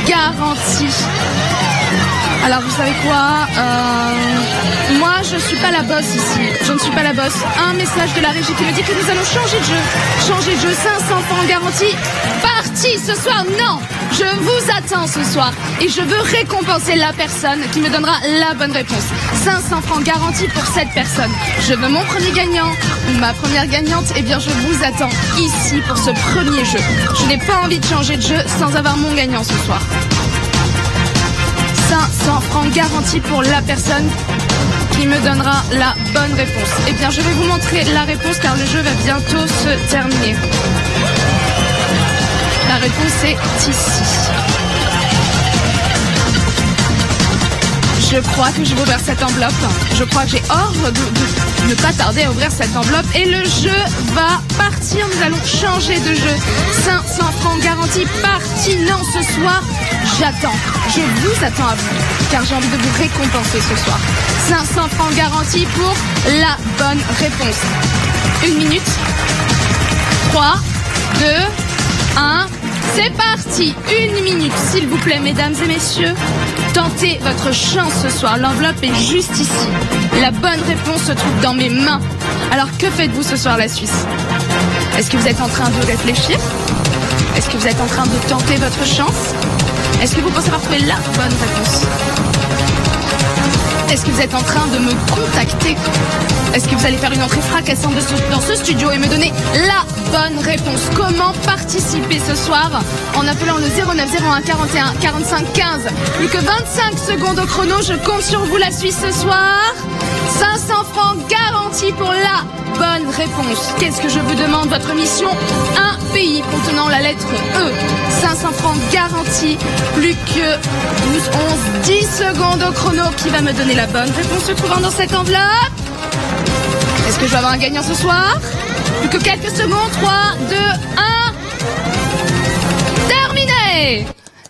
garantie. Alors vous savez quoi, moi je suis pas la boss ici, je ne suis pas la boss. Un message de la régie qui me dit que nous allons changer de jeu, 500 francs garantie, parti ce soir. Non, je vous attends ce soir et je veux récompenser la personne qui me donnera la bonne réponse. 500 francs garantie pour cette personne. Je veux mon premier gagnant ou ma première gagnante, et bien je vous attends ici pour ce premier jeu. Je n'ai pas envie de changer de jeu sans avoir mon gagnant ce soir. 500 francs garantis pour la personne qui me donnera la bonne réponse. Eh bien, je vais vous montrer la réponse car le jeu va bientôt se terminer. La réponse est ici. Je crois que je vais ouvrir cette enveloppe. Je crois que j'ai ordre de ne pas tarder à ouvrir cette enveloppe. Et le jeu va partir. Nous allons changer de jeu. 500 francs garantis, parti. Non, ce soir, j'attends. Je vous attends à vous, car j'ai envie de vous récompenser ce soir. 500 francs garantis pour la bonne réponse. 1 minute. 3, 2, 1... C'est parti, 1 minute, s'il vous plaît, mesdames et messieurs. Tentez votre chance ce soir. L'enveloppe est juste ici. La bonne réponse se trouve dans mes mains. Alors, que faites-vous ce soir, la Suisse? Est-ce que vous êtes en train de réfléchir? Est-ce que vous êtes en train de tenter votre chance? Est-ce que vous pensez avoir trouvé la bonne réponse? Est-ce que vous êtes en train de me contacter? Est-ce que vous allez faire une entrée fracassante dans ce studio et me donner la bonne réponse? Comment participer ce soir? En appelant le 09 01 41 45 15. Plus que 25 secondes au chrono, je compte sur vous, la Suisse, ce soir. 500 francs garantis pour la bonne réponse. Qu'est-ce que je vous demande? Votre mission, un pays contenant la lettre E. 500 francs garantis, plus que 12, 11, 10 secondes au chrono. Qui va me donner la bonne réponse se trouvant dans cette enveloppe? Est-ce que je vais avoir un gagnant ce soir? Plus que quelques secondes. 3, 2, 1. Terminé!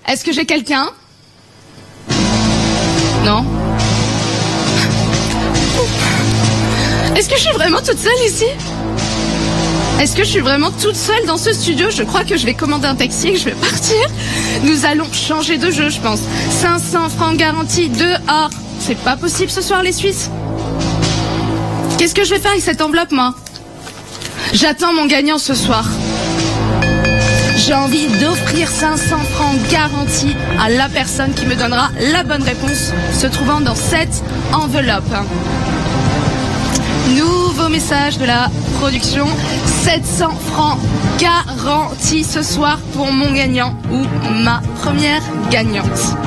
Est-ce que j'ai quelqu'un? Non? Est-ce que je suis vraiment toute seule ici? Est-ce que je suis vraiment toute seule dans ce studio? Je crois que je vais commander un taxi et que je vais partir. Nous allons changer de jeu, je pense. 500 francs garantis, 2 A. C'est pas possible ce soir, les Suisses. Qu'est-ce que je vais faire avec cette enveloppe, moi? J'attends mon gagnant ce soir. J'ai envie d'offrir 500 francs garantis à la personne qui me donnera la bonne réponse se trouvant dans cette enveloppe. Nouveau message de la production. 700 francs garantis ce soir pour mon gagnant ou ma première gagnante.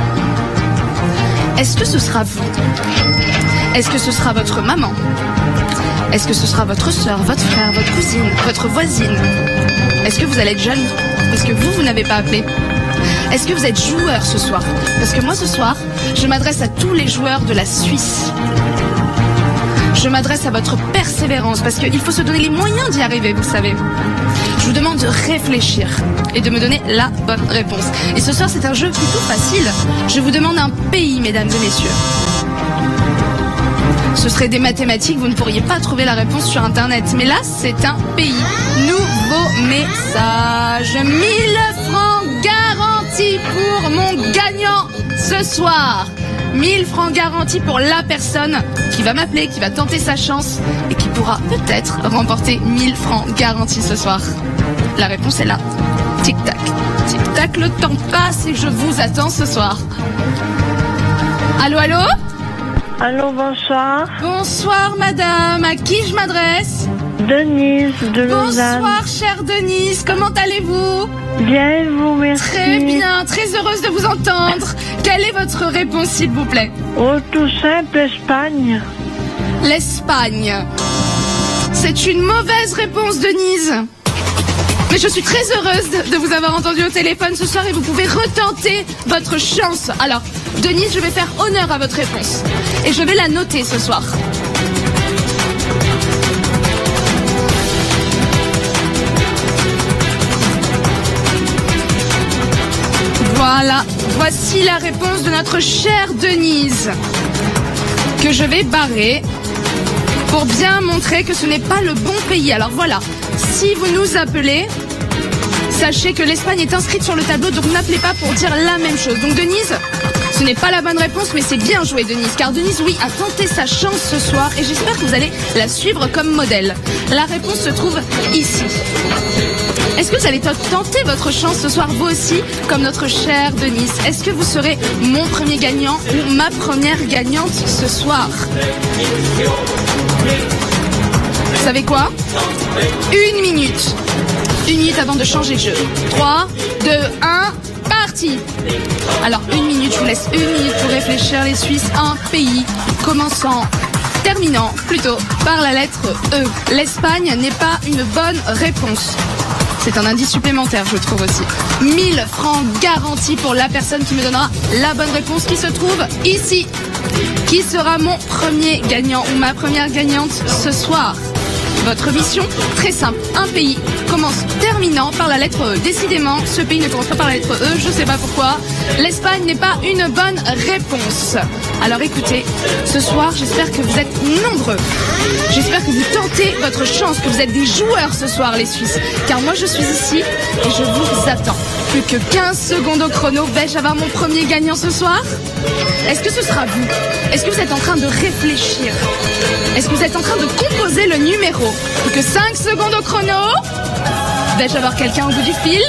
Est-ce que ce sera vous? Est-ce que ce sera votre maman? Est-ce que ce sera votre soeur, votre frère, votre cousine, votre voisine? Est-ce que vous allez être jeune? Parce que vous n'avez pas appelé. Est-ce que vous êtes joueur ce soir? Parce que moi ce soir, je m'adresse à tous les joueurs de la Suisse. Je m'adresse à votre persévérance parce qu'il faut se donner les moyens d'y arriver, vous savez. Je vous demande de réfléchir et de me donner la bonne réponse. Et ce soir, c'est un jeu plutôt facile. Je vous demande un pays, mesdames et messieurs. Ce serait des mathématiques, vous ne pourriez pas trouver la réponse sur Internet. Mais là, c'est un pays. Nouveau message. 1000 francs garantis pour mon gagnant ce soir. 1000 francs garantis pour la personne qui va m'appeler, qui va tenter sa chance et qui pourra peut-être remporter 1000 francs garantis ce soir. La réponse est là. Tic-tac. Tic-tac, le temps passe et je vous attends ce soir. Allô, allô? Allô, bonsoir. Bonsoir, madame. À qui je m'adresse? Denise de Lausanne. Bonsoir, chère Denise. Comment allez-vous? Bien, vous, merci. Très bien, très heureuse de vous entendre. Quelle est votre réponse, s'il vous plaît? Oh, tout simple, Espagne. L'Espagne. C'est une mauvaise réponse, Denise. Mais je suis très heureuse de vous avoir entendu au téléphone ce soir et vous pouvez retenter votre chance. Alors, Denise, je vais faire honneur à votre réponse. Et je vais la noter ce soir. Voilà, voici la réponse de notre chère Denise, que je vais barrer pour bien montrer que ce n'est pas le bon pays. Alors voilà, si vous nous appelez, Sachez que l'Espagne est inscrite sur le tableau, donc n'appelez pas pour dire la même chose. Donc Denise, ce n'est pas la bonne réponse, mais c'est bien joué Denise, car Denise, oui, a tenté sa chance ce soir et j'espère que vous allez la suivre comme modèle. La réponse se trouve ici. Est-ce que vous allez tenter votre chance ce soir, vous aussi, comme notre chère Denise? Est-ce que vous serez mon premier gagnant ou ma première gagnante ce soir? Vous savez quoi? Une minute. Une minute avant de changer de jeu. 3, 2, 1, parti. Alors, une minute, je vous laisse une minute pour réfléchir. Les Suisses, un pays terminant plutôt par la lettre E. L'Espagne n'est pas une bonne réponse. C'est un indice supplémentaire, je trouve aussi. 1000 francs garantis pour la personne qui me donnera la bonne réponse qui se trouve ici. Qui sera mon premier gagnant ou ma première gagnante ce soir? Votre mission, très simple. Un pays terminant par la lettre E. Décidément, ce pays ne commence pas par la lettre E, je ne sais pas pourquoi. L'Espagne n'est pas une bonne réponse. Alors écoutez, ce soir, j'espère que vous êtes nombreux. J'espère que vous tentez votre chance, que vous êtes des joueurs ce soir, les Suisses. Car moi, je suis ici et je vous attends. Plus que 15 secondes au chrono. Vais-je avoir mon premier gagnant ce soir? Est-ce que ce sera vous? Est-ce que vous êtes en train de réfléchir? Est-ce que vous êtes en train de composer le numéro? Plus que 5 secondes au chrono. Vais-je avoir quelqu'un au bout du fil?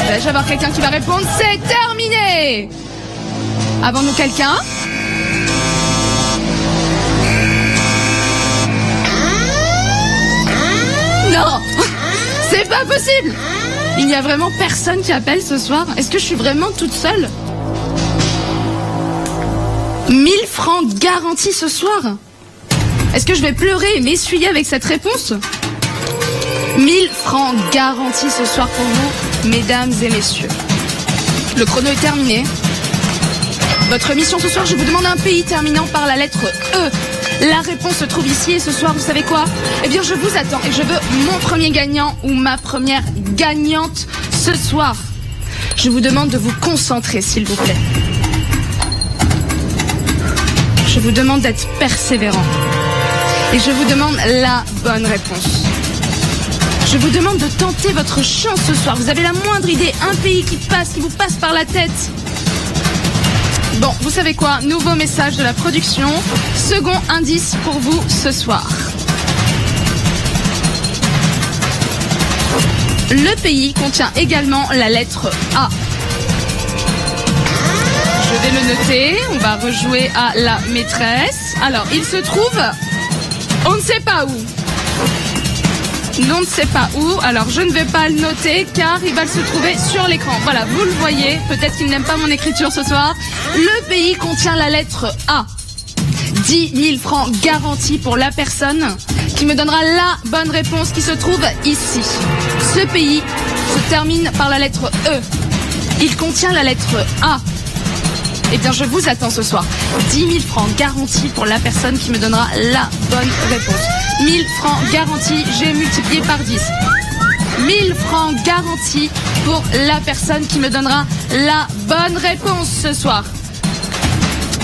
Vais-je avoir quelqu'un qui va répondre? C'est terminé! Avons-nous quelqu'un? Non! C'est pas possible! Il n'y a vraiment personne qui appelle ce soir? Est-ce que je suis vraiment toute seule? 1000 francs garantis ce soir? Est-ce que je vais pleurer et m'essuyer avec cette réponse? 1000 francs garantis ce soir pour vous, mesdames et messieurs. Le chrono est terminé. Votre mission ce soir, je vous demande un pays terminant par la lettre E. La réponse se trouve ici et ce soir, vous savez quoi? Eh bien, je vous attends et je veux mon premier gagnant ou ma première gagnante ce soir. Je vous demande de vous concentrer, s'il vous plaît. Je vous demande d'être persévérant. Et je vous demande la bonne réponse. Je vous demande de tenter votre chance ce soir. Vous avez la moindre idée, un pays qui vous passe par la tête. Bon, vous savez quoi? Nouveau message de la production. Second indice pour vous ce soir. Le pays contient également la lettre A. Je vais le noter. On va rejouer à la maîtresse. Alors, il se trouve... On ne sait pas où. On ne sait pas où. Alors, je ne vais pas le noter car il va se trouver sur l'écran. Voilà, vous le voyez. Peut-être qu'il n'aime pas mon écriture ce soir. Le pays contient la lettre A. 10 000 francs garantis pour la personne qui me donnera la bonne réponse qui se trouve ici. Ce pays se termine par la lettre E. Il contient la lettre A. Eh bien, je vous attends ce soir. 10 000 francs garantis pour la personne qui me donnera la bonne réponse. 1000 francs garantis, j'ai multiplié par 10. 1000 francs garantis pour la personne qui me donnera la bonne réponse ce soir.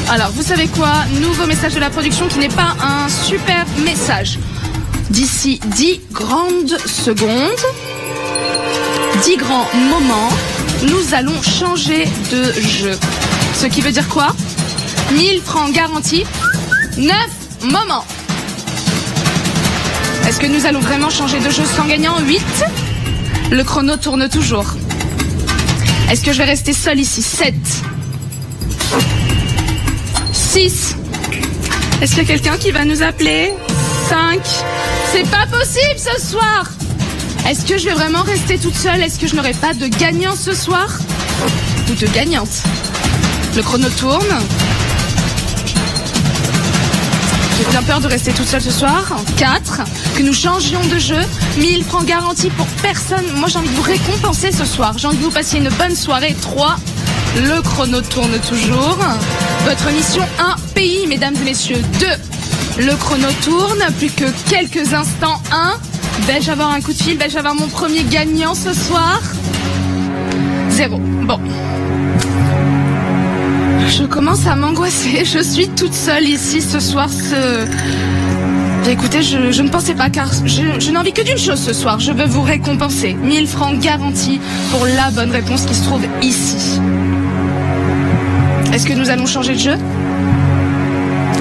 Alors, vous savez quoi? Nouveau message de la production qui n'est pas un super message. D'ici 10 grandes secondes, 10 grands moments, nous allons changer de jeu. Ce qui veut dire quoi? 1000 francs garantis, 9 moments. Est-ce que nous allons vraiment changer de jeu sans gagnant? 8. Le chrono tourne toujours. Est-ce que je vais rester seule ici? 7. 6. Est-ce qu'il y a quelqu'un qui va nous appeler? 5. C'est pas possible ce soir! Est-ce que je vais vraiment rester toute seule? Est-ce que je n'aurai pas de gagnant ce soir? Ou de gagnante? Le chrono tourne. J'ai bien peur de rester toute seule ce soir. 4. Que nous changions de jeu. 1000 francs garantis pour personne. Moi, j'ai envie de vous récompenser ce soir. J'ai envie que vous passiez une bonne soirée. 3. Le chrono tourne toujours. Votre mission, un pays, mesdames et messieurs. 2. Le chrono tourne. Plus que quelques instants. 1. Vais-je avoir un coup de fil? Vais-je avoir mon premier gagnant ce soir? 0. Bon. Je commence à m'angoisser. Je suis toute seule ici ce soir. Bien, écoutez, je ne pensais pas, car je n'ai envie que d'une chose ce soir. Je veux vous récompenser. 1000 francs garantis pour la bonne réponse qui se trouve ici. Est-ce que nous allons changer de jeu?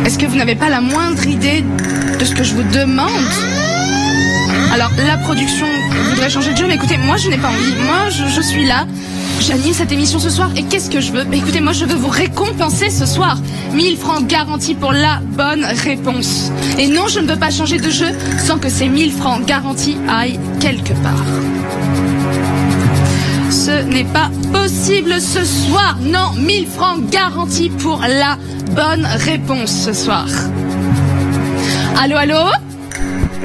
Est-ce que vous n'avez pas la moindre idée de ce que je vous demande? Alors, la production voudrait changer de jeu, mais écoutez, moi je n'ai pas envie. Moi, je suis là. J'anime cette émission ce soir et qu'est-ce que je veux? Écoutez, moi je veux vous récompenser ce soir. 1000 francs garantis pour la bonne réponse. Et non, je ne veux pas changer de jeu sans que ces 1000 francs garantis aillent quelque part. Ce n'est pas possible ce soir. Non, 1000 francs garantis pour la bonne réponse ce soir. Allô, allô?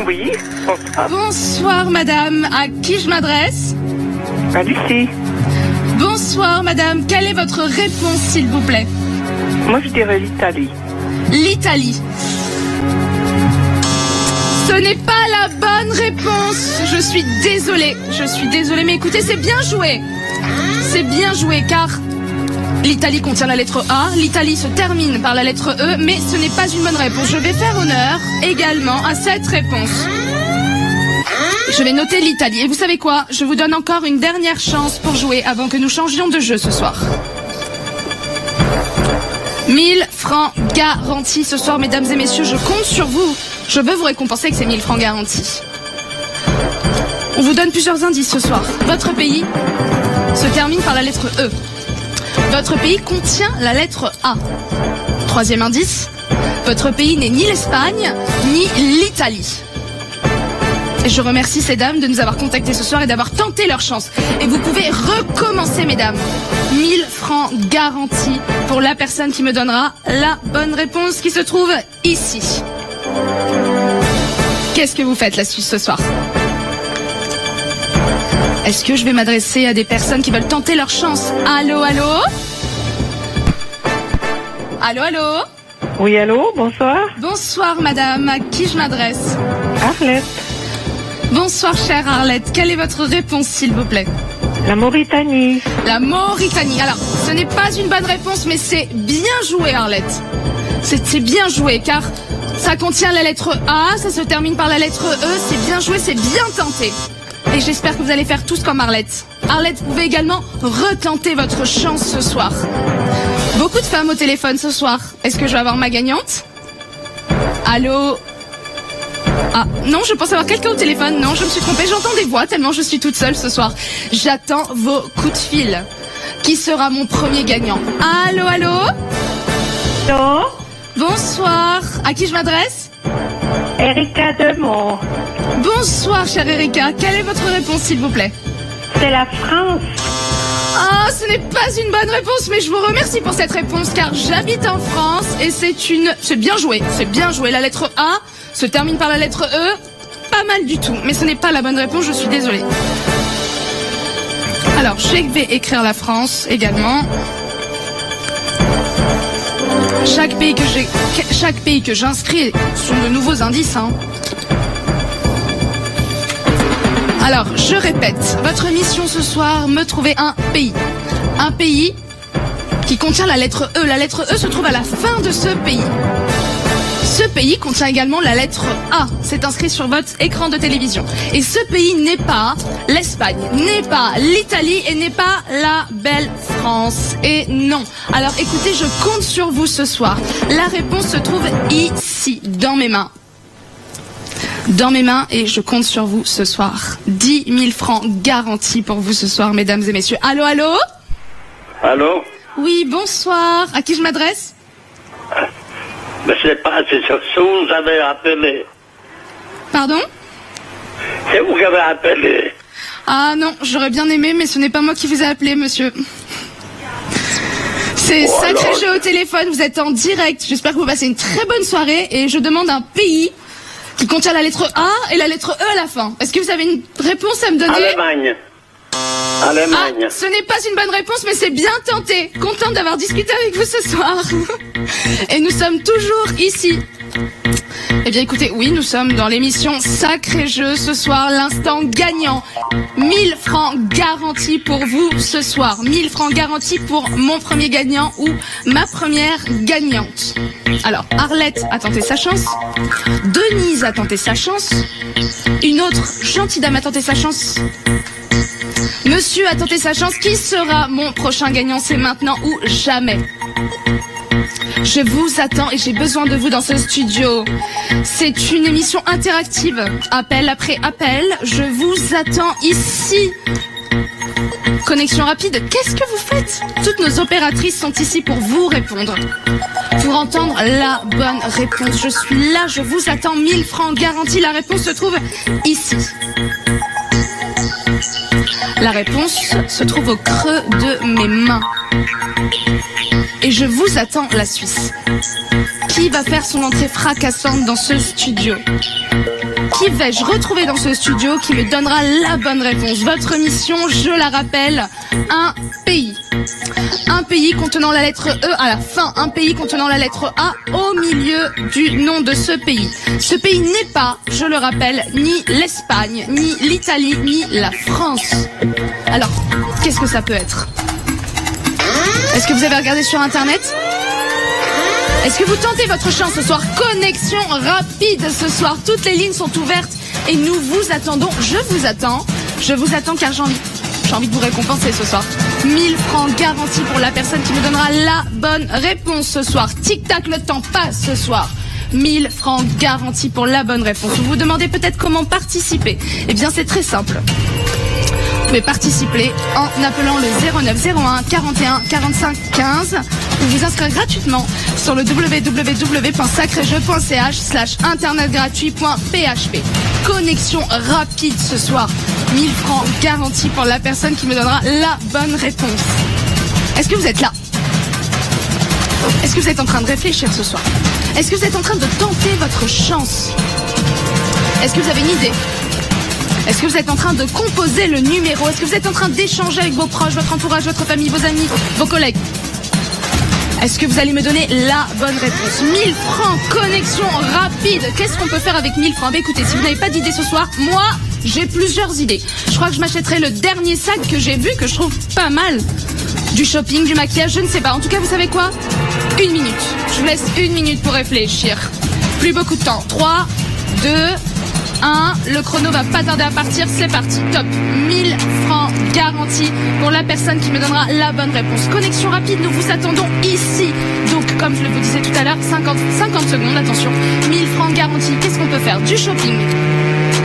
Oui, bonsoir. Bonsoir madame, à qui je m'adresse? À Lucie. Bonsoir madame, quelle est votre réponse s'il vous plaît? Moi je dirais l'Italie. L'Italie. Ce n'est pas la bonne réponse. Je suis désolée, mais écoutez, c'est bien joué. C'est bien joué car l'Italie contient la lettre A, l'Italie se termine par la lettre E, mais ce n'est pas une bonne réponse. Je vais faire honneur également à cette réponse. Je vais noter l'Italie. Et vous savez quoi? Je vous donne encore une dernière chance pour jouer avant que nous changions de jeu ce soir. 1000 francs garantis ce soir, mesdames et messieurs. Je compte sur vous. Je veux vous récompenser avec ces 1000 francs garantis. On vous donne plusieurs indices ce soir. Votre pays se termine par la lettre E. Votre pays contient la lettre A. Troisième indice, votre pays n'est ni l'Espagne, ni l'Italie. Et je remercie ces dames de nous avoir contactés ce soir et d'avoir tenté leur chance. Et vous pouvez recommencer, mesdames. 1000 francs garantis pour la personne qui me donnera la bonne réponse qui se trouve ici. Qu'est-ce que vous faites là ce soir? Est-ce que je vais m'adresser à des personnes qui veulent tenter leur chance? Allô, allô? Allô, allô? Oui, allô, bonsoir. Bonsoir madame, à qui je m'adresse? Arlette. Bonsoir chère Arlette, quelle est votre réponse s'il vous plaît? La Mauritanie. La Mauritanie. Alors, ce n'est pas une bonne réponse, mais c'est bien joué Arlette. C'est bien joué, car ça contient la lettre A, ça se termine par la lettre E, c'est bien joué, c'est bien tenté. Et j'espère que vous allez faire tous comme Arlette. Arlette, vous pouvez également retenter votre chance ce soir. Beaucoup de femmes au téléphone ce soir. Est-ce que je vais avoir ma gagnante? Allô? Ah, non, je pense avoir quelqu'un au téléphone. Non, je me suis trompée. J'entends des voix tellement je suis toute seule ce soir. J'attends vos coups de fil. Qui sera mon premier gagnant? Allô, allô? Allô? Bonsoir. À qui je m'adresse? Erika Demont. Bonsoir, chère Erika. Quelle est votre réponse, s'il vous plaît? C'est la France. Ah, ce n'est pas une bonne réponse, mais je vous remercie pour cette réponse, car j'habite en France et c'est bien joué. C'est bien joué. La lettre A se termine par la lettre E. Pas mal du tout, mais ce n'est pas la bonne réponse, je suis désolée. Alors, je vais écrire la France également. Chaque pays que j'inscris sont de nouveaux indices, hein. Alors, je répète, votre mission ce soir, me trouver un pays. Un pays qui contient la lettre E. La lettre E se trouve à la fin de ce pays. Ce pays contient également la lettre A. C'est inscrit sur votre écran de télévision. Et ce pays n'est pas l'Espagne, n'est pas l'Italie et n'est pas la belle France. Et non. Alors écoutez, je compte sur vous ce soir. La réponse se trouve ici, dans mes mains. Dans mes mains et je compte sur vous ce soir. 10 000 francs garantis pour vous ce soir, mesdames et messieurs. Allô, allô? Allô? Oui, bonsoir. À qui je m'adresse? Mais c'est pas, c'est sur vous avez appelé. Pardon? C'est vous qui avez appelé. Ah non, j'aurais bien aimé, mais ce n'est pas moi qui vous ai appelé, monsieur. C'est sacré jeu au téléphone, vous êtes en direct. J'espère que vous passez une très bonne soirée et je demande un pays qui contient la lettre A et la lettre E à la fin. Est-ce que vous avez une réponse à me donner? Allemagne. Allemagne. Ah, ce n'est pas une bonne réponse, mais c'est bien tenté. Contente d'avoir discuté avec vous ce soir. Et nous sommes toujours ici. Eh bien, bien écoutez, oui, nous sommes dans l'émission Sacré Jeu ce soir, l'instant gagnant. 1000 francs garantis pour vous ce soir. 1000 francs garantis pour mon premier gagnant ou ma première gagnante. Alors, Arlette a tenté sa chance. Denise a tenté sa chance. Une autre gentille dame a tenté sa chance. Monsieur a tenté sa chance. Qui sera mon prochain gagnant? C'est maintenant ou jamais. Je vous attends et j'ai besoin de vous dans ce studio. C'est une émission interactive. Appel après appel. Je vous attends ici. Connexion rapide, qu'est-ce que vous faites? Toutes nos opératrices sont ici pour vous répondre. Pour entendre la bonne réponse. Je suis là, je vous attends. 1000 francs garantis. La réponse se trouve ici. La réponse se trouve au creux de mes mains. Et je vous attends, la Suisse. Qui va faire son entrée fracassante dans ce studio? Qui vais-je retrouver dans ce studio qui me donnera la bonne réponse? Votre mission, je la rappelle, un pays. Un pays contenant la lettre E à la fin. Un pays contenant la lettre A au milieu du nom de ce pays. Ce pays n'est pas, je le rappelle, ni l'Espagne, ni l'Italie, ni la France. Alors, qu'est-ce que ça peut être? Est-ce que vous avez regardé sur Internet? Est-ce que vous tentez votre chance ce soir? Connexion rapide ce soir. Toutes les lignes sont ouvertes et nous vous attendons. Je vous attends car j'ai envie de vous récompenser ce soir. 1000 francs garantis pour la personne qui me donnera la bonne réponse ce soir. Tic-tac, le temps passe ce soir. 1000 francs garantis pour la bonne réponse. Vous vous demandez peut-être comment participer. Eh bien, c'est très simple. Vous pouvez participer en appelant le 09 01 41 45 15 ou vous inscrire gratuitement sur le www.sacrejeu.ch/internetgratuit.php. Connexion rapide ce soir. 1000 francs garantis pour la personne qui me donnera la bonne réponse. Est-ce que vous êtes là? Est-ce que vous êtes en train de réfléchir ce soir? Est-ce que vous êtes en train de tenter votre chance? Est-ce que vous avez une idée? Est-ce que vous êtes en train de composer le numéro? Est-ce que vous êtes en train d'échanger avec vos proches, votre entourage, votre famille, vos amis, vos collègues? Est-ce que vous allez me donner la bonne réponse? 1000 francs, connexion rapide. Qu'est-ce qu'on peut faire avec 1000 francs? Écoutez, si vous n'avez pas d'idée ce soir, moi, j'ai plusieurs idées. Je crois que je m'achèterai le dernier sac que j'ai vu, que je trouve pas mal. Du shopping, du maquillage, je ne sais pas. En tout cas, vous savez quoi? 1 minute. Je vous laisse 1 minute pour réfléchir. Plus beaucoup de temps. 3, 2... 1, le chrono va pas tarder à partir, c'est parti, top. 1000 francs garantis pour la personne qui me donnera la bonne réponse. Connexion rapide, nous vous attendons ici. Donc, comme je le vous disais tout à l'heure, 50 secondes, attention. 1000 francs garantis, qu'est-ce qu'on peut faire? Du shopping.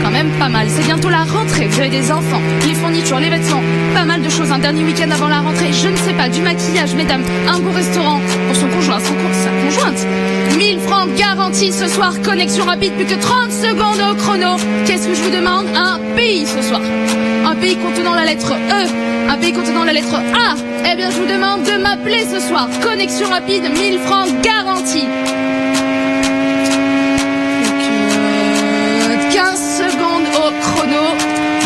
Quand même pas mal, c'est bientôt la rentrée, vous avez des enfants, les fournitures, les vêtements, pas mal de choses, un dernier week-end avant la rentrée, je ne sais pas, du maquillage, mesdames, un beau restaurant pour son conjoint, sa conjointe. 1000 francs garantis ce soir, connexion rapide, plus que 30 secondes au chrono. Qu'est-ce que je vous demande? Un pays ce soir. Un pays contenant la lettre E, un pays contenant la lettre A. Eh bien, je vous demande de m'appeler ce soir. Connexion rapide, 1000 francs garantis. 15 secondes au chrono.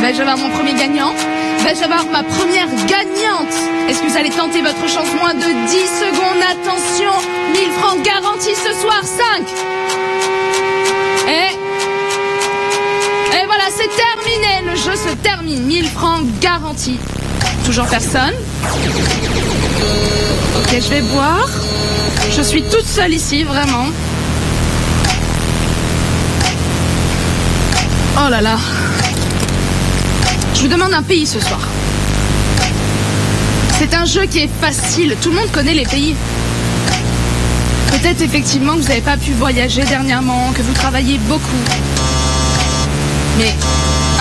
Vais-je avoir mon premier gagnant? Vais-je avoir ma première gagnante? Est-ce que vous allez tenter votre chance? Moins de 10 secondes, attention. 1000 francs garantis ce soir. 5. Et voilà, c'est terminé. Le jeu se termine. 1000 francs garantis. Toujours personne? Ok, je vais boire. Je suis toute seule ici, vraiment. Oh là là. Je vous demande un pays ce soir. C'est un jeu qui est facile. Tout le monde connaît les pays. Peut-être effectivement que vous n'avez pas pu voyager dernièrement, que vous travaillez beaucoup. Mais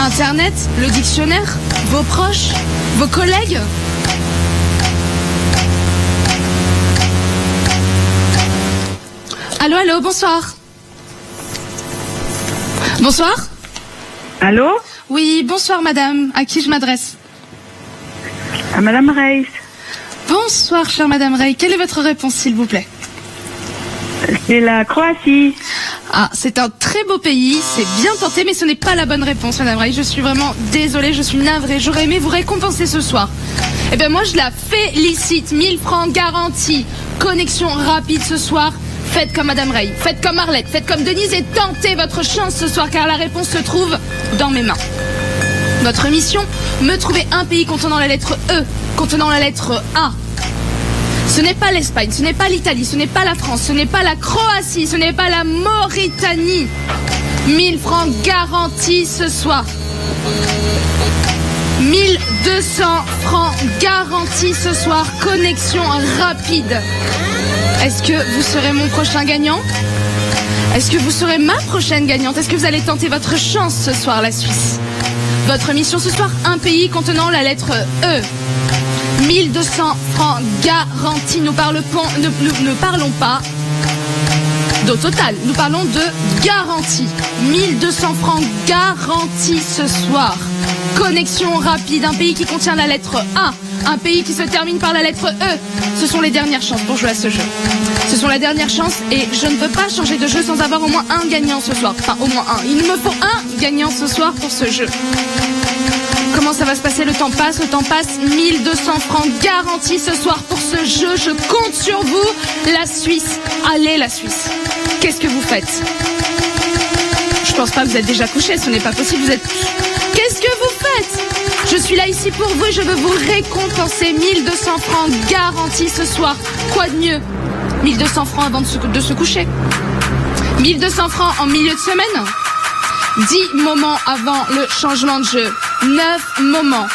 Internet, le dictionnaire, vos proches, vos collègues. Allô, allô, bonsoir. Bonsoir. Allô? Oui, bonsoir madame. À qui je m'adresse? À Madame Reis. Bonsoir, chère madame Rey. Quelle est votre réponse, s'il vous plaît? C'est la Croatie. Ah, c'est un très beau pays, c'est bien tenté, mais ce n'est pas la bonne réponse, madame Rey. Je suis vraiment désolée, je suis navrée. J'aurais aimé vous récompenser ce soir. Eh bien, moi, je la félicite. 1000 francs garantis. Connexion rapide ce soir. Faites comme Madame Ray, faites comme Arlette, faites comme Denise et tentez votre chance ce soir car la réponse se trouve dans mes mains. Votre mission, me trouver un pays contenant la lettre E, contenant la lettre A. Ce n'est pas l'Espagne, ce n'est pas l'Italie, ce n'est pas la France, ce n'est pas la Croatie, ce n'est pas la Mauritanie. 1000 francs garantis ce soir. 1200 francs garantis ce soir. Connexion rapide. Est-ce que vous serez mon prochain gagnant? Est-ce que vous serez ma prochaine gagnante? Est-ce que vous allez tenter votre chance ce soir, la Suisse? Votre mission ce soir, un pays contenant la lettre E. 1200 francs garantis. Nous ne parlons pas d'au total. Nous parlons de garantie. 1200 francs garantis ce soir. Connexion rapide. Un pays qui contient la lettre A. Un pays qui se termine par la lettre E. Ce sont les dernières chances pour jouer à ce jeu. Ce sont la dernière chance et je ne peux pas changer de jeu sans avoir au moins un gagnant ce soir. Enfin, au moins un. Il me faut un gagnant ce soir pour ce jeu. Comment ça va se passer? Le temps passe. 1200 francs garantis ce soir pour ce jeu. Je compte sur vous. La Suisse. Allez, la Suisse. Qu'est-ce que vous faites? Je pense pas que vous êtes déjà couché. Ce n'est pas possible. Qu'est-ce que vous faites? Je suis là ici pour vous et je veux vous récompenser. 1200 francs garantis ce soir. Quoi de mieux? 1200 francs avant de se coucher. 1200 francs en milieu de semaine. 10 moments avant le changement de jeu. 9 moments.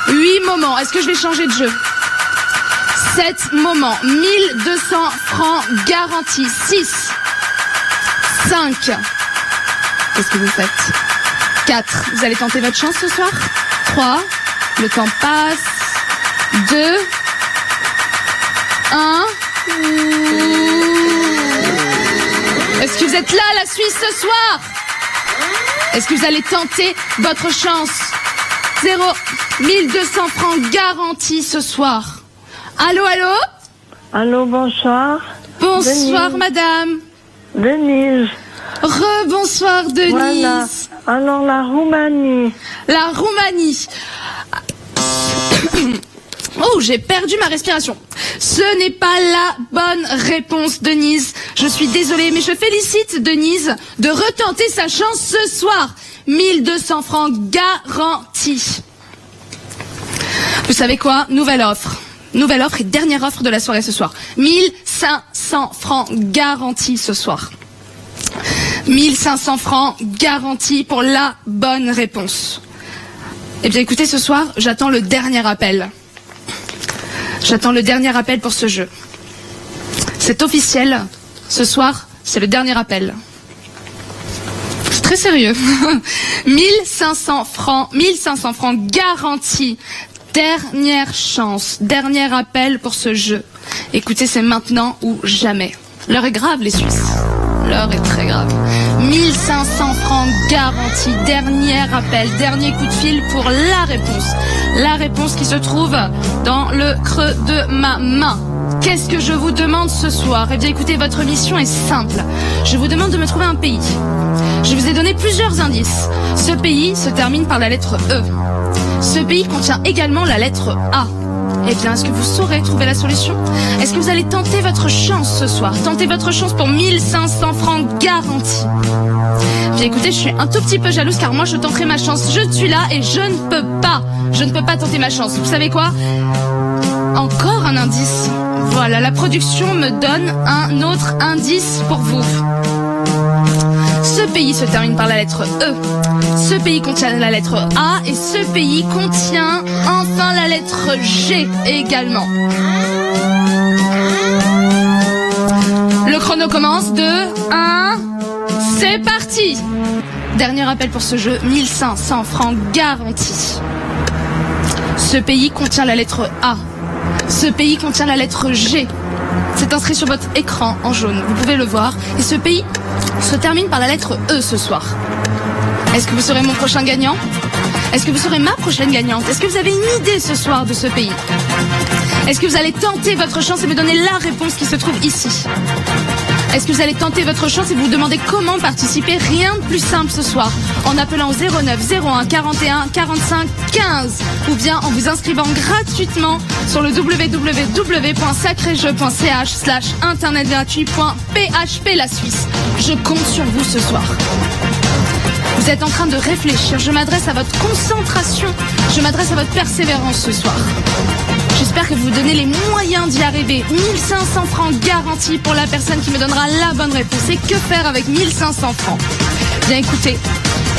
8 moments. Est-ce que je vais changer de jeu? 7 moments. 1200 francs garantis. 6. 5. Qu'est-ce que vous faites? 4. Vous allez tenter votre chance ce soir? 3. Le temps passe. 2. 1. Est-ce que vous êtes là, la Suisse, ce soir? Est-ce que vous allez tenter votre chance? 1200 francs garantis ce soir. Allô, allô? Allô, bonsoir. Bonsoir, Denise. madame. Denise. Rebonsoir, Denise. Voilà. Alors, la Roumanie. La Roumanie. Oh, j'ai perdu ma respiration. Ce n'est pas la bonne réponse, Denise. Je suis désolée, mais je félicite Denise de retenter sa chance ce soir. 1200 francs garantis. Vous savez quoi? Nouvelle offre. Nouvelle offre et dernière offre de la soirée ce soir. 1500 francs garantis ce soir. 1500 francs garantis pour la bonne réponse. Eh bien, écoutez, ce soir, j'attends le dernier appel. J'attends le dernier appel pour ce jeu. C'est officiel. Ce soir, c'est le dernier appel. C'est très sérieux. 1500 francs garantis. Dernière chance. Dernier appel pour ce jeu. Écoutez, c'est maintenant ou jamais. L'heure est grave, les Suisses. L'heure est très grave. 1500 francs garantis. Dernier appel, dernier coup de fil pour la réponse. La réponse qui se trouve dans le creux de ma main. Qu'est-ce que je vous demande ce soir? Eh bien, écoutez, votre mission est simple. Je vous demande de me trouver un pays. Je vous ai donné plusieurs indices. Ce pays se termine par la lettre E. Ce pays contient également la lettre A. Eh bien, est-ce que vous saurez trouver la solution? Est-ce que vous allez tenter votre chance ce soir? Tentez votre chance pour 1500 francs garantis. Bien écoutez, je suis un tout petit peu jalouse car moi je tenterai ma chance. Je suis là et je ne peux pas tenter ma chance. Vous savez quoi? Encore un indice. Voilà, la production me donne un autre indice pour vous. Ce pays se termine par la lettre E. Ce pays contient la lettre A et ce pays contient enfin la lettre G également. Le chrono commence de 1. C'est parti. Dernier appel pour ce jeu, 1500 francs garantis. Ce pays contient la lettre A. Ce pays contient la lettre G. C'est inscrit sur votre écran en jaune, vous pouvez le voir. Et ce pays se termine par la lettre E ce soir. Est-ce que vous serez mon prochain gagnant? Est-ce que vous serez ma prochaine gagnante? Est-ce que vous avez une idée ce soir de ce pays? Est-ce que vous allez tenter votre chance et me donner la réponse qui se trouve ici? Est-ce que vous allez tenter votre chance et vous demander comment participer? Rien de plus simple ce soir. En appelant au 09 01 41 45 15 ou bien en vous inscrivant gratuitement sur le www.sacréjeu.ch/internetgratuit.php la Suisse. Je compte sur vous ce soir. Vous êtes en train de réfléchir. Je m'adresse à votre concentration. Je m'adresse à votre persévérance ce soir. J'espère que vous vous donnez les moyens d'y arriver. 1500 francs garantis pour la personne qui me donnera la bonne réponse. Et que faire avec 1500 francs? Bien écoutez,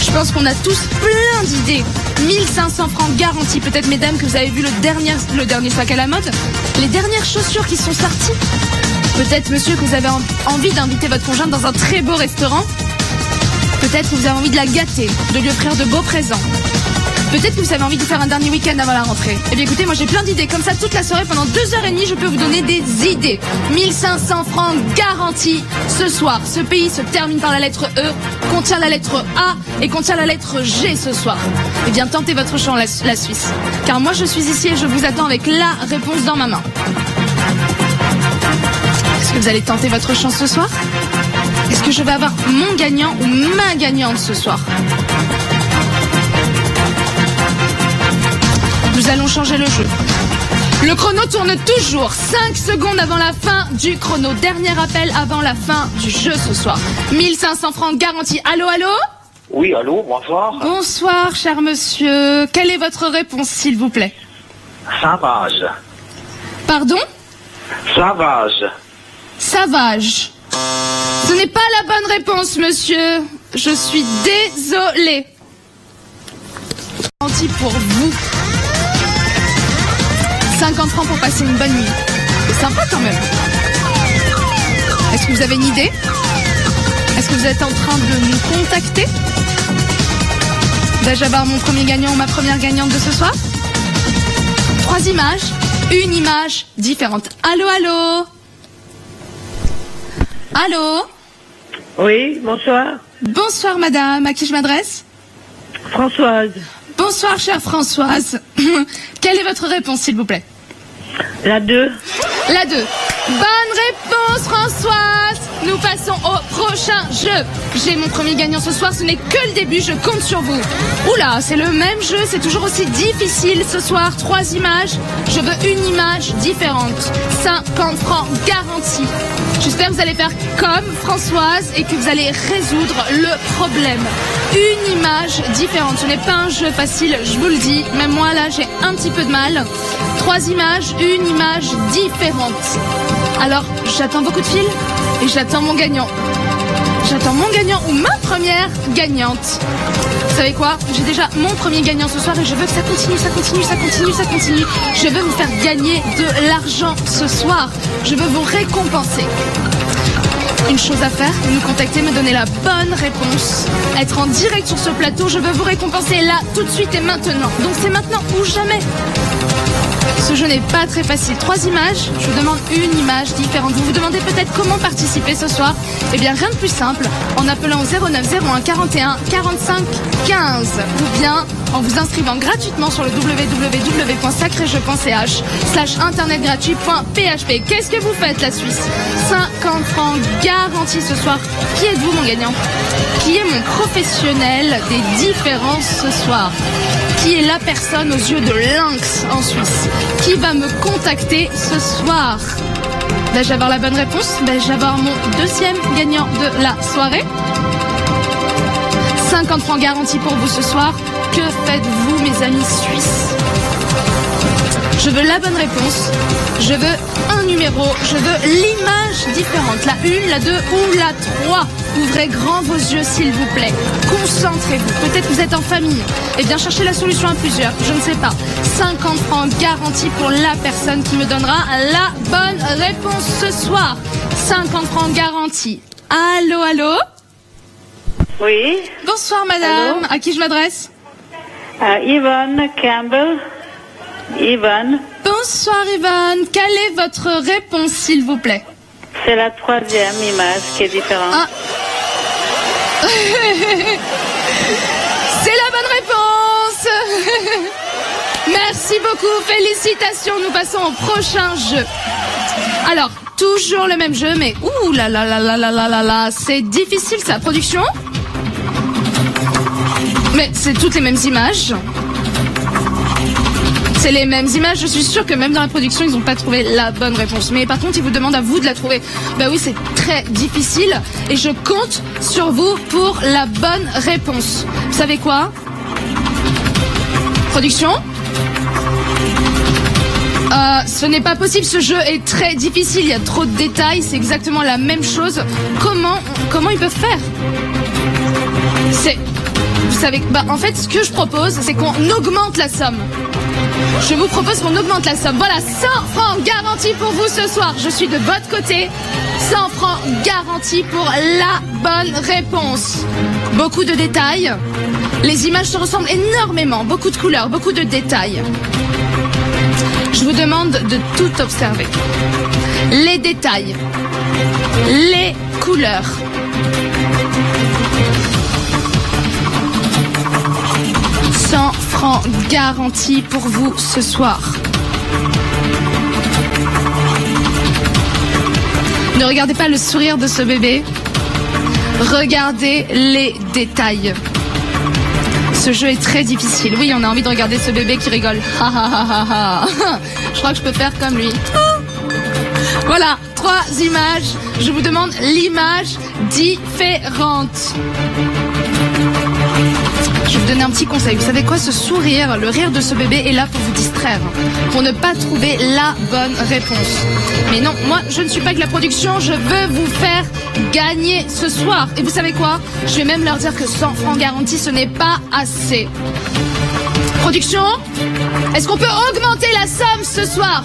je pense qu'on a tous plein d'idées. 1500 francs garantis. Peut-être, mesdames, que vous avez vu le dernier sac à la mode. Les dernières chaussures qui sont sorties. Peut-être, monsieur, que vous avez envie d'inviter votre conjointe dans un très beau restaurant. Peut-être que vous avez envie de la gâter, de lui offrir de beaux présents. Peut-être que vous avez envie de faire un dernier week-end avant la rentrée. Eh bien écoutez, moi j'ai plein d'idées. Comme ça, toute la soirée, pendant 2h30, je peux vous donner des idées. 1500 francs garantis ce soir. Ce pays se termine par la lettre E, contient la lettre A et contient la lettre G ce soir. Eh bien, tentez votre chance, la Suisse. Car moi, je suis ici et je vous attends avec la réponse dans ma main. Est-ce que vous allez tenter votre chance ce soir? Est-ce que je vais avoir mon gagnant ou ma gagnante ce soir? Nous allons changer le jeu. Le chrono tourne toujours. 5 secondes avant la fin du chrono. Dernier appel avant la fin du jeu ce soir. 1500 francs garantis. Allô, allô? Oui, allô, bonsoir. Bonsoir, cher monsieur. Quelle est votre réponse, s'il vous plaît? Savage. Pardon? Savage. Savage. Ce n'est pas la bonne réponse, monsieur. Je suis désolée. Garantie pour vous. 50 francs pour passer une bonne nuit. C'est sympa quand même. Est-ce que vous avez une idée? Est-ce que vous êtes en train de nous contacter? Vais-je avoir mon premier gagnant ou ma première gagnante de ce soir? 3 images, une image différente. Allô, allô? Allô? Oui, bonsoir. Bonsoir madame, à qui je m'adresse? Françoise. Bonsoir chère Françoise. Quelle est votre réponse s'il vous plaît? La 2. La 2. Bonne réponse Françoise. Nous passons au prochain jeu. J'ai mon premier gagnant ce soir, ce n'est que le début, je compte sur vous. Oula, c'est le même jeu, c'est toujours aussi difficile ce soir. 3 images, je veux une image différente. 50 francs garantis. J'espère que vous allez faire comme Françoise et que vous allez résoudre le problème. Une image différente, ce n'est pas un jeu facile, je vous le dis. Même moi là, j'ai un petit peu de mal. 3 images, une image différente. Alors, j'attends beaucoup de fils et j'attends mon gagnant. J'attends mon gagnant ou ma première gagnante. Vous savez quoi? J'ai déjà mon premier gagnant ce soir et je veux que ça continue, ça continue, ça continue, ça continue. Je veux vous faire gagner de l'argent ce soir. Je veux vous récompenser. Une chose à faire, nous contacter, me donner la bonne réponse. Être en direct sur ce plateau, je veux vous récompenser là, tout de suite et maintenant. Donc c'est maintenant ou jamais. Ce jeu n'est pas très facile. 3 images, je vous demande une image différente. Vous vous demandez peut-être comment participer ce soir? Eh bien, rien de plus simple, en appelant au 09 01 41 45 15 ou bien en vous inscrivant gratuitement sur le www.sacréjeu.ch/internetgratuit.php. Qu'est-ce que vous faites, la Suisse? 50 francs garantis ce soir. Qui êtes-vous, mon gagnant? Qui est mon professionnel des différences ce soir? Qui est la personne aux yeux de lynx en Suisse? Qui va me contacter ce soir? Vais-je avoir la bonne réponse? Vais-je avoir mon deuxième gagnant de la soirée? 50 francs garantis pour vous ce soir. Que faites-vous, mes amis suisses? Je veux la bonne réponse. Je veux un numéro. Je veux l'image différente. La 1, la 2 ou la 3. Ouvrez grand vos yeux, s'il vous plaît. Concentrez-vous. Peut-être que vous êtes en famille. Eh bien, cherchez la solution à plusieurs. Je ne sais pas. 50 francs garantis pour la personne qui me donnera la bonne réponse ce soir. 50 francs garantis. Allô, allô? Oui. Bonsoir, madame. Allô? À qui je m'adresse? Yvonne Campbell. Yvonne. Bonsoir, Yvonne. Quelle est votre réponse, s'il vous plaît? C'est la 3e image qui est différente. Ah. C'est la bonne réponse. Merci beaucoup. Félicitations. Nous passons au prochain jeu. Alors, toujours le même jeu, mais ouh là là là là là là là là, c'est difficile ça, production. Mais c'est toutes les mêmes images. C'est les mêmes images, je suis sûre que même dans la production, ils n'ont pas trouvé la bonne réponse. Mais par contre, ils vous demandent à vous de la trouver. Bah oui, c'est très difficile et je compte sur vous pour la bonne réponse. Vous savez quoi? Production? Ce n'est pas possible, ce jeu est très difficile, il y a trop de détails, c'est exactement la même chose. Comment ils peuvent faire? Vous savez, en fait, ce que je propose, c'est qu'on augmente la somme. Je vous propose qu'on augmente la somme. Voilà, 100 francs garantis pour vous ce soir. Je suis de votre côté. 100 francs garantis pour la bonne réponse. Beaucoup de détails. Les images se ressemblent énormément. Beaucoup de couleurs, beaucoup de détails. Je vous demande de tout observer. Les détails. Les couleurs. Francs garantis pour vous ce soir. Ne regardez pas le sourire de ce bébé. Regardez les détails. Ce jeu est très difficile. Oui, on a envie de regarder ce bébé qui rigole. Ha ha ha ha ha. Je crois que je peux faire comme lui. Voilà, 3 images. Je vous demande l'image différente. Je vais vous donner un petit conseil. Vous savez quoi? Ce sourire, le rire de ce bébé est là pour vous distraire, pour ne pas trouver la bonne réponse. Mais non, moi, je ne suis pas que la production. Je veux vous faire gagner ce soir. Et vous savez quoi? Je vais même leur dire que 100 francs garantis, ce n'est pas assez. Production, est-ce qu'on peut augmenter la somme ce soir?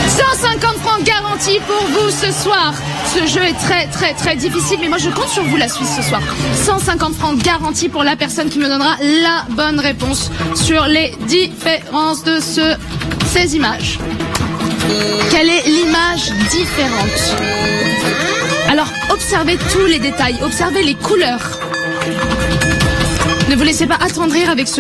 150 francs garantis pour vous ce soir. Ce jeu est très très très difficile, mais moi je compte sur vous la Suisse ce soir. 150 francs garantis pour la personne qui me donnera la bonne réponse sur les différences de ces images. Quelle est l'image différente? Alors observez tous les détails, observez les couleurs. Ne vous laissez pas attendrir avec ce